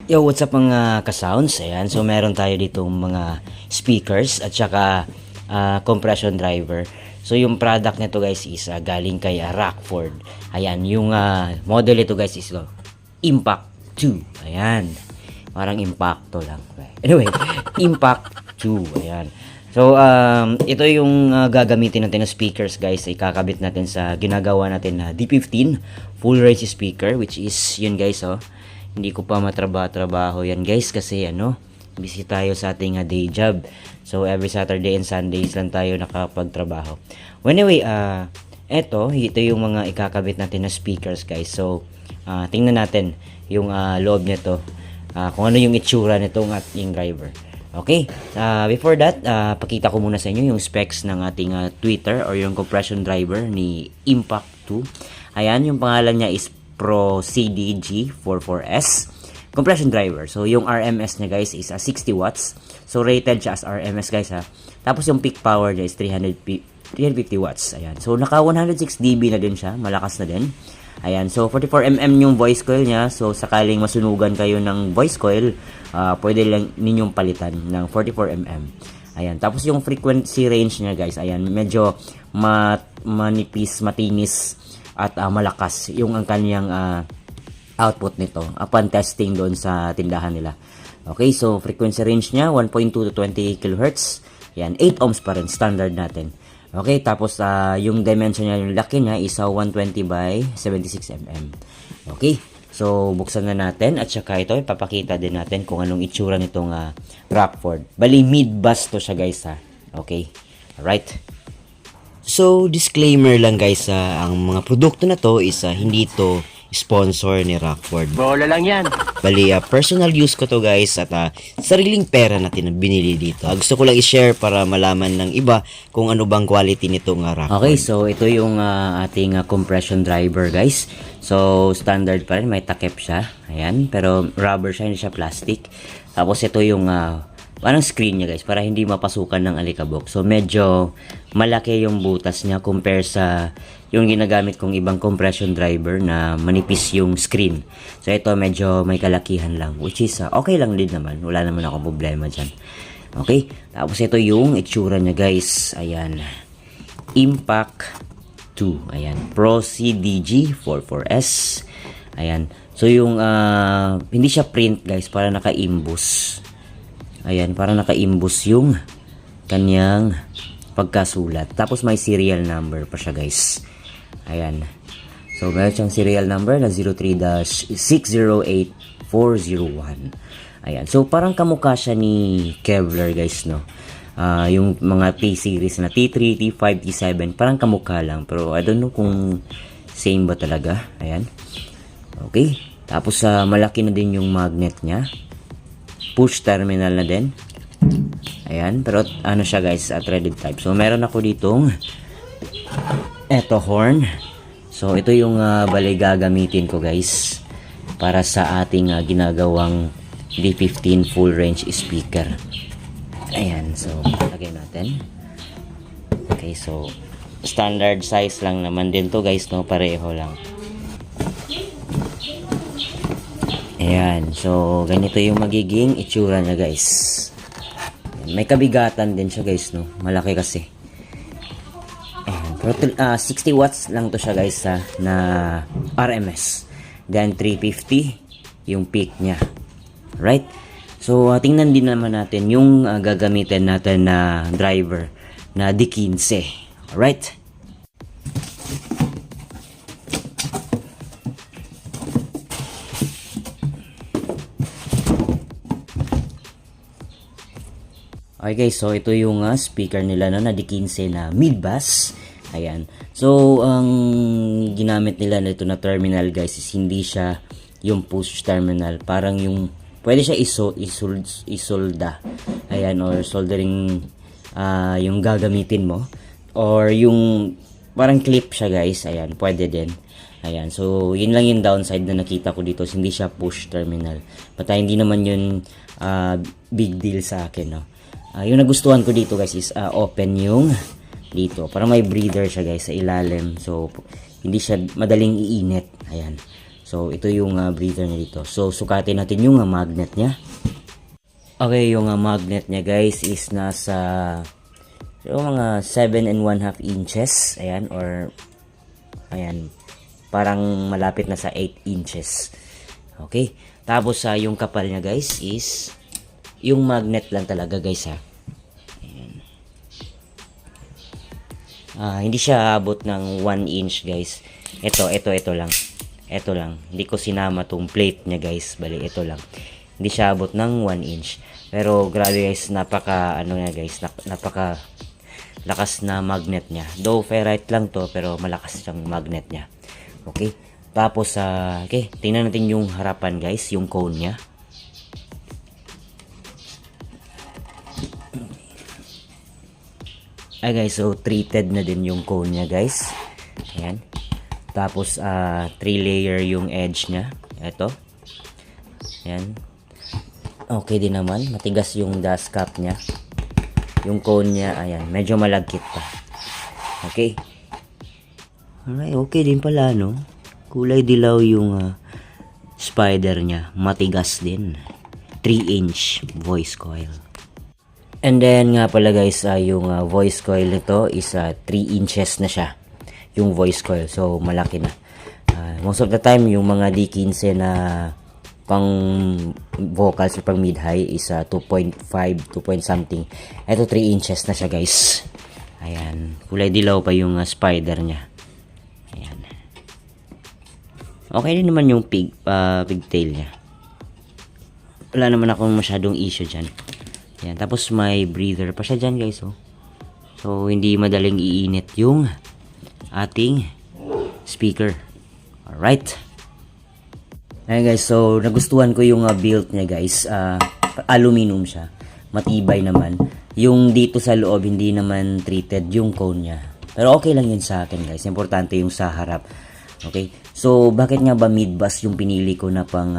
Yo, what's up mga ka-sounds? Ayan, so meron tayo dito mga speakers at saka compression driver. So yung product nito guys is galing kay Rockford. Ayan, yung model ito guys is Impact 2. Ayan, parang Impacto lang. Anyway, Impact 2. Ayan. So, ito yung gagamitin natin na speakers guys. Ikakabit natin sa ginagawa natin na D15 full range speaker, which is yun guys, oh. Hindi ko pa matrabaho yan guys kasi busy tayo sa ating day job. So every Saturday and Sundays lang tayo nakapagtrabaho. Well, anyway, ito yung mga ikakabit natin na speakers guys. So tingnan natin yung loob nito, kung ano yung itsura nitong ating driver. Okay, before that, pakita ko muna sa inyo yung specs ng ating tweeter or yung compression driver ni Impact 2. Ayan, yung pangalan niya is Pro CDG44S compression driver. So yung RMS niya guys is 60 watts. So rated siya as RMS guys ha. Tapos yung peak power niya is 350 watts. Ayan. So naka 106 dB na din siya, malakas na din. Ayan. So 44 mm yung voice coil niya. So sakaling masunugan kayo ng voice coil, pwede lang ninyong palitan ng 44 mm. Ayan. Tapos yung frequency range niya guys, ayan, medyo manipis, matinis at malakas yung ang kanyang output nito upon testing doon sa tindahan nila. Okay, so frequency range niya 1.2 to 20 kHz. Yan, 8 ohms pa rin, standard natin. Okay, tapos yung dimension niya, yung laki niya is 120 by 76 mm. Okay, so buksan na natin at saka ito ipapakita din natin kung anong itsura nitong Rockford. Bali mid-bass to siya guys ha. Okay, alright. So, disclaimer lang guys, ang mga produkto na to is hindi to sponsor ni Rockford. Bola lang yan. Bali, personal use ko to guys at sariling pera natin na binili dito. Gusto ko lang i-share para malaman ng iba kung ano bang quality nitong Rockford. Okay, so ito yung ating compression driver guys. So, standard pa rin, may takip siya. Ayan, pero rubber siya, hindi siya plastic. Tapos ito yung parang screen niya guys para hindi mapasukan ng alikabok. So medyo malaki yung butas niya compare sa yung ginagamit kong ibang compression driver na manipis yung screen. So ito medyo may kalakihan lang, which is okay lang din naman. Wala naman ako problema dyan. Okay, tapos ito yung itsura niya guys. Ayan, Impact 2. Ayan, Pro CDG44S. Ayan, so yung hindi siya print guys, para naka-imbus. Ayan, parang naka-imbus yung kanyang pagkasulat. Tapos may serial number pa siya guys. Ayan. So meron siyang serial number na 03-608401. Ayan. So parang kamukha siya ni Kevlar guys, no? Yung mga T-series na T3, T5, T7, parang kamukha lang. Pero I don't know kung same ba talaga. Ayan. Okay. Tapos malaki na din yung magnet niya. Push terminal na din. Ayan, pero ano siya guys, threaded type. So meron ako ditong horn. So ito yung bali gagamitin ko guys para sa ating ginagawang D15 full range speaker. Ayan, so lagay natin. Okay, so standard size lang naman din to guys, no, pareho lang. Ayan, so ganito yung magiging itsura niya guys. Ayan, may kabigatan din siya guys, no, malaki kasi. Ayan, pero 60 watts lang to siya guys na RMS. Then 350 yung peak niya. Right? So tingnan din naman natin yung gagamitin natin na driver na D15. Alright? Okay guys, so ito yung speaker nila na D15 na mid-bass. Ayan. So, ang ginamit nila nito na terminal guys is hindi siya yung push terminal. Parang yung, pwede siya isolda. Ayan, or soldering yung gagamitin mo. Or yung parang clip siya guys. Ayan, pwede din. Ayan, so yun lang yung downside na nakita ko dito. Hindi siya push terminal. But hindi naman yun big deal sa akin, no? Yung nagustuhan ko dito guys is open yung dito. Para may breather siya guys sa ilalim. So hindi siya madaling iinit. Ayan. So, ito yung breather niya dito. So, sukatin natin yung magnet niya. Okay, yung magnet niya guys is nasa mga 7 1/2 inches. Ayan, or ayan, parang malapit na sa 8 inches. Okay, tapos yung kapal niya guys is yung magnet lang talaga guys ha. Hindi siya abot ng 1 inch guys. Ito lang. Ito lang. Hindi ko sinama tong plate niya guys. Bali, ito lang. Hindi siya abot ng 1 inch. Pero grabe guys, napaka napaka lakas na magnet niya. Though ferrite lang to, pero malakas siyang magnet niya. Okay? Tapos okay, tingnan natin yung harapan guys, yung cone niya. Ay guys, so treated na din yung cone niya guys. Ayan. Tapos 3 layer yung edge niya. Ito. Ayan. Okay din naman. Matigas yung dust cap niya. Yung cone niya, ayan. Medyo malagkit pa. Okay. Alright, okay din pala no. Kulay dilaw yung spider niya. Matigas din. 3-inch voice coil. And then nga pala guys, yung voice coil nito is 3 inches na siya. Yung voice coil. So, malaki na. Most of the time, yung mga D15 na pang vocals or pang mid-high is 2.5, 2 point something. Ito 3 inches na siya guys. Ayan. Kulay dilaw pa yung spider niya. Ayan. Okay din naman yung pigtail niya. Wala naman akong masyadong issue dyan. Ayan, tapos may breather pa siya dyan guys oh. So hindi madaling iinit yung ating speaker. Alright. Ayan guys, so nagustuhan ko yung build niya guys. Aluminum siya. Matibay naman. Yung dito sa loob hindi naman treated yung cone niya. Pero okay lang yun sa akin guys. Importante yung sa harap. Okay. So bakit nga ba mid-bass yung pinili ko na pang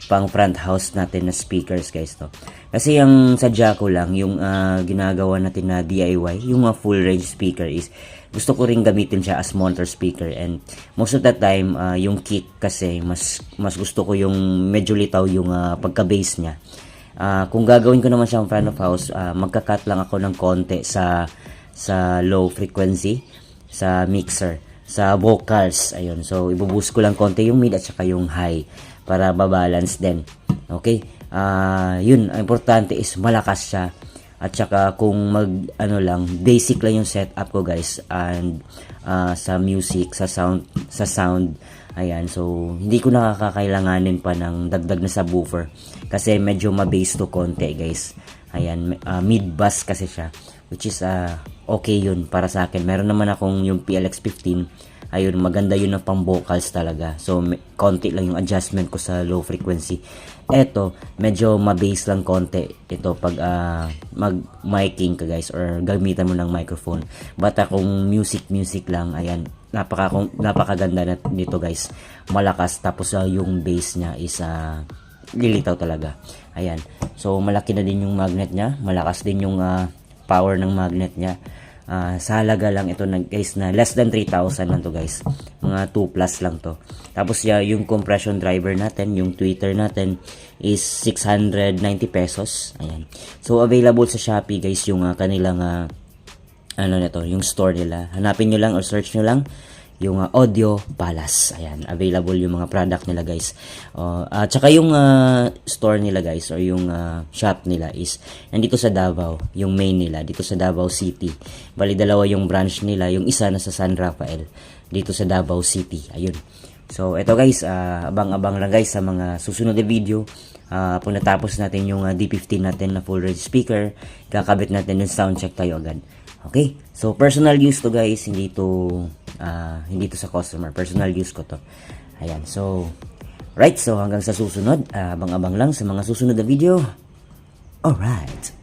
front house natin na speakers guys to. Kasi yung sadya ko lang, yung ginagawa natin na DIY, yung full range speaker is gusto ko ring gamitin siya as monster speaker, and most of the time yung kick kasi mas gusto ko yung medyo litaw yung pagka-bass niya. Kung gagawin ko naman siyang front of house, magka-cut lang ako ng konti sa low frequency, sa mixer, sa vocals, ayun. So ibuboost ko lang konti yung mid at saka yung high para babalance din. Okay? Yun, ang importante is malakas siya. At saka kung basic lang yung setup ko guys, and sa music, sa sound, ayan. So, hindi ko nakakailanganin pa ng dagdag na subwoofer. Kasi medyo ma-bass to konti guys. Ayan, mid-bass kasi siya. Which is, okay yun para sa akin. Meron naman akong yung PLX15. Ayun, maganda yun na pang vocals talaga. So, konti lang yung adjustment ko sa low frequency. Eto, medyo ma-bass lang konti. Ito, pag mag-miking ka guys, or gamitan mo ng microphone. But kung music lang, ayan, napakaganda nito guys. Malakas, tapos yung bass niya is lilitaw talaga. Ayan. So, malaki na din yung magnet niya. Malakas din yung power ng magnet niya. Sa halaga lang ito guys na less than 3,000 lang to guys. Mga 2 plus lang to. Tapos yung compression driver natin, yung tweeter natin is 690 pesos. Ayan. So available sa Shopee guys yung kanilang yung store nila. Hanapin nyo lang or search nyo lang yung Audio Palace. Ayan, available yung mga product nila guys. At saka yung store nila guys, or yung shop nila is nandito sa Davao, yung main nila dito sa Davao City. Bali dalawa yung branch nila, yung isa na sa San Rafael dito sa Davao City. Ayun. So eto guys, abang-abang lang guys sa mga susunod na video. Kung natapos natin yung D15 natin na full range speaker, kakabit natin yung sound check tayo agad. Okay? So personal use to guys, hindi to sa customer. Personal use ko to. Ayan. So right, so hanggang sa susunod, abang-abang lang sa mga susunod na video. Alright.